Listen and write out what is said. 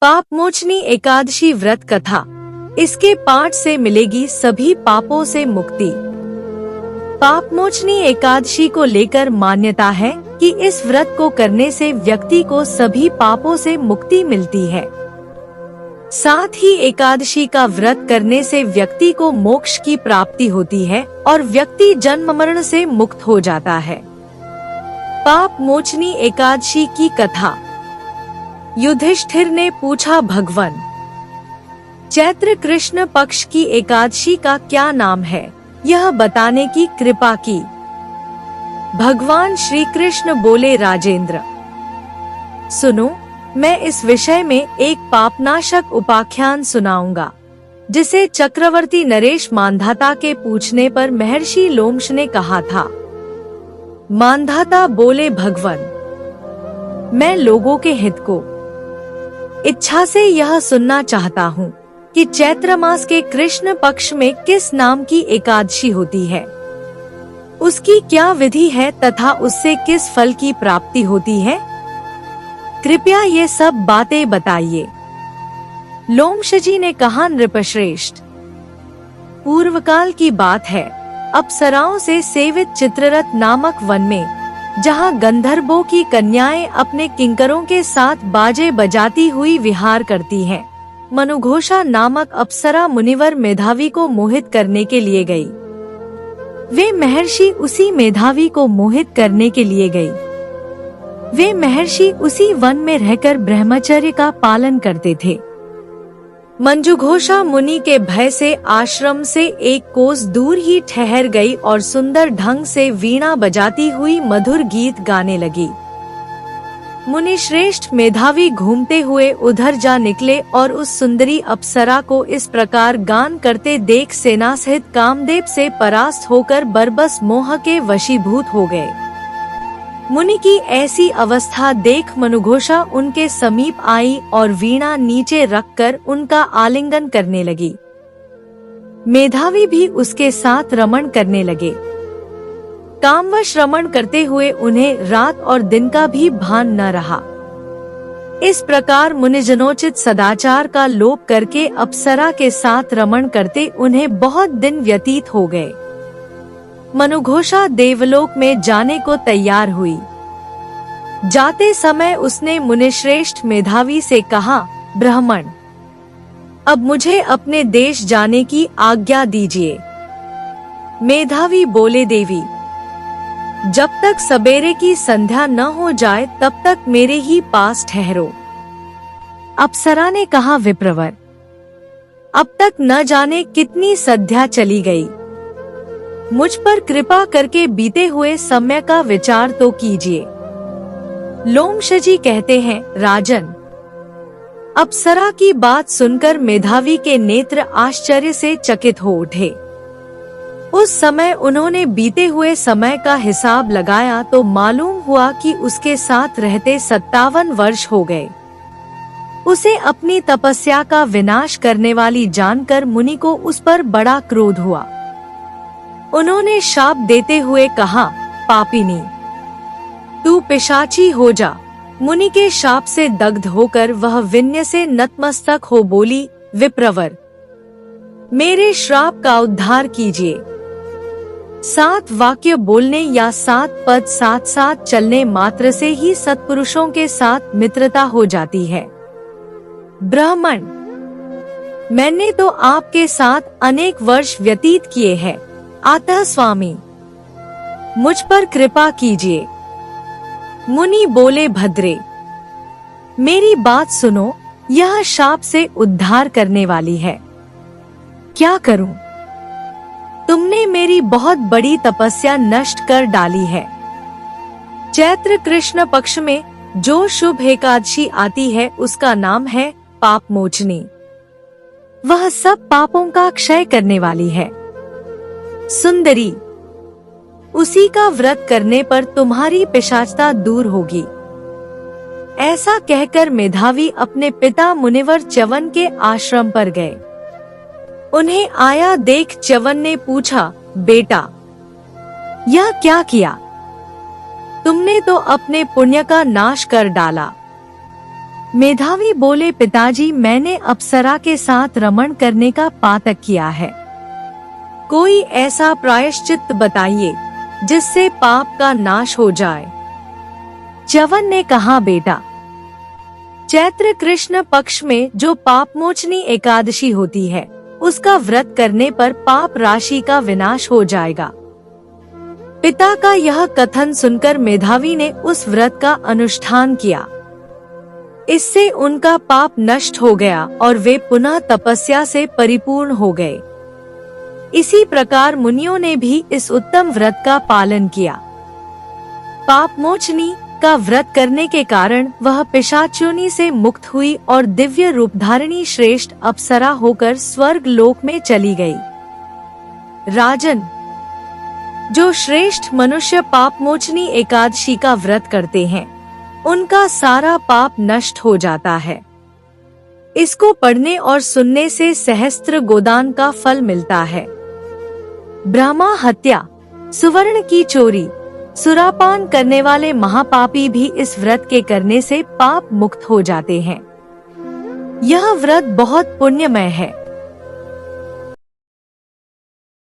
पापमोचनी एकादशी व्रत कथा। इसके पाठ से मिलेगी सभी पापों से मुक्ति। पापमोचनी एकादशी को लेकर मान्यता है कि इस व्रत को करने से व्यक्ति को सभी पापों से मुक्ति मिलती है। साथ ही एकादशी का व्रत करने से व्यक्ति को मोक्ष की प्राप्ति होती है और व्यक्ति जन्म मरण से मुक्त हो जाता है। पापमोचनी एकादशी की कथा। युधिष्ठिर ने पूछा, भगवान, चैत्र कृष्ण पक्ष की एकादशी का क्या नाम है, यह बताने की कृपा की। भगवान श्री कृष्ण बोले, राजेंद्र, सुनो, मैं इस विषय में एक पापनाशक उपाख्यान सुनाऊंगा, जिसे चक्रवर्ती नरेश मांधाता के पूछने पर महर्षि लोमश ने कहा था। मांधाता बोले, भगवान, मैं लोगों के हित को इच्छा से यह सुनना चाहता हूँ कि चैत्र मास के कृष्ण पक्ष में किस नाम की एकादशी होती है, उसकी क्या विधि है तथा उससे किस फल की प्राप्ति होती है। कृपया ये सब बातें बताइए। लोमश जी ने कहा, नृपश्रेष्ठ, पूर्वकाल की बात है, अप्सराओं से सेवित चित्ररथ नामक वन में, जहाँ गंधर्वों की कन्याएं अपने किंकरों के साथ बाजे बजाती हुई विहार करती हैं, मनुघोषा नामक अप्सरा मुनिवर मेधावी को मोहित करने के लिए गई। वे महर्षि उसी मेधावी को मोहित करने के लिए गई। वे महर्षि उसी वन में रहकर ब्रह्मचर्य का पालन करते थे। मंजुघोषा मुनि के भय से आश्रम से एक कोस दूर ही ठहर गई और सुंदर ढंग से वीणा बजाती हुई मधुर गीत गाने लगी। मुनि श्रेष्ठ मेधावी घूमते हुए उधर जा निकले और उस सुंदरी अप्सरा को इस प्रकार गान करते देख सेना सहित कामदेव से परास्त होकर बरबस मोह के वशीभूत हो गए। मुनि की ऐसी अवस्था देख मनुघोषा उनके समीप आई और वीणा नीचे रखकर उनका आलिंगन करने लगी। मेधावी भी उसके साथ रमण करने लगे। कामवश रमण करते हुए उन्हें रात और दिन का भी भान न रहा। इस प्रकार मुनिजनोचित सदाचार का लोप करके अप्सरा के साथ रमण करते उन्हें बहुत दिन व्यतीत हो गए। मनुघोषा देवलोक में जाने को तैयार हुई। जाते समय उसने मुनिश्रेष्ठ मेधावी से कहा, ब्राह्मण, अब मुझे अपने देश जाने की आज्ञा दीजिए। मेधावी बोले, देवी, जब तक सवेरे की संध्या न हो जाए तब तक मेरे ही पास ठहरो। अप्सरा ने कहा, विप्रवर, अब तक न जाने कितनी संध्या चली गई, मुझ पर कृपा करके बीते हुए समय का विचार तो कीजिए। लोमश जी कहते हैं, राजन, अप्सरा की बात सुनकर मेधावी के नेत्र आश्चर्य से चकित हो उठे। उस समय उन्होंने बीते हुए समय का हिसाब लगाया तो मालूम हुआ कि उसके साथ रहते 57 वर्ष हो गए। उसे अपनी तपस्या का विनाश करने वाली जानकर मुनि को उस पर बड़ा क्रोध हुआ। उन्होंने शाप देते हुए कहा, पापिनी, तू पिशाची हो जा। मुनि के शाप से दग्ध होकर वह विनय से नतमस्तक हो बोली, विप्रवर, मेरे श्राप का उद्धार कीजिए। 7 वाक्य बोलने या 7 पद साथ साथ चलने मात्र से ही सत्पुरुषों के साथ मित्रता हो जाती है। ब्राह्मण, मैंने तो आपके साथ अनेक वर्ष व्यतीत किए हैं, अतः स्वामी, मुझ पर कृपा कीजिए। मुनि बोले, भद्रे, मेरी बात सुनो, यह शाप से उद्धार करने वाली है। क्या करूं? तुमने मेरी बहुत बड़ी तपस्या नष्ट कर डाली है। चैत्र कृष्ण पक्ष में जो शुभ एकादशी आती है उसका नाम है पापमोचनी। वह सब पापों का क्षय करने वाली है। सुंदरी, उसी का व्रत करने पर तुम्हारी पिशाचता दूर होगी। ऐसा कहकर मेधावी अपने पिता मुनिवर च्यवन के आश्रम पर गए। उन्हें आया देख च्यवन ने पूछा, बेटा, यह क्या किया? तुमने तो अपने पुण्य का नाश कर डाला। मेधावी बोले, पिताजी मैंने अप्सरा के साथ रमण करने का पातक किया है। कोई ऐसा प्रायश्चित बताइए जिससे पाप का नाश हो जाए। च्यवन ने कहा, बेटा, चैत्र कृष्ण पक्ष में जो पापमोचनी एकादशी होती है उसका व्रत करने पर पाप राशि का विनाश हो जाएगा। पिता का यह कथन सुनकर मेधावी ने उस व्रत का अनुष्ठान किया। इससे उनका पाप नष्ट हो गया और वे पुनः तपस्या से परिपूर्ण हो गए। इसी प्रकार मुनियों ने भी इस उत्तम व्रत का पालन किया। पापमोचनी का व्रत करने के कारण वह पिशाचयोनि से मुक्त हुई और दिव्य रूपधारिणी श्रेष्ठ अप्सरा होकर स्वर्ग लोक में चली गई। राजन, जो श्रेष्ठ मनुष्य पापमोचनी एकादशी का व्रत करते हैं उनका सारा पाप नष्ट हो जाता है। इसको पढ़ने और सुनने से सहस्त्र गोदान का फल मिलता है। ब्रह्मा हत्या, सुवर्ण की चोरी, सुरापान करने वाले महापापी भी इस व्रत के करने से पाप मुक्त हो जाते हैं। यह व्रत बहुत पुण्यमय है।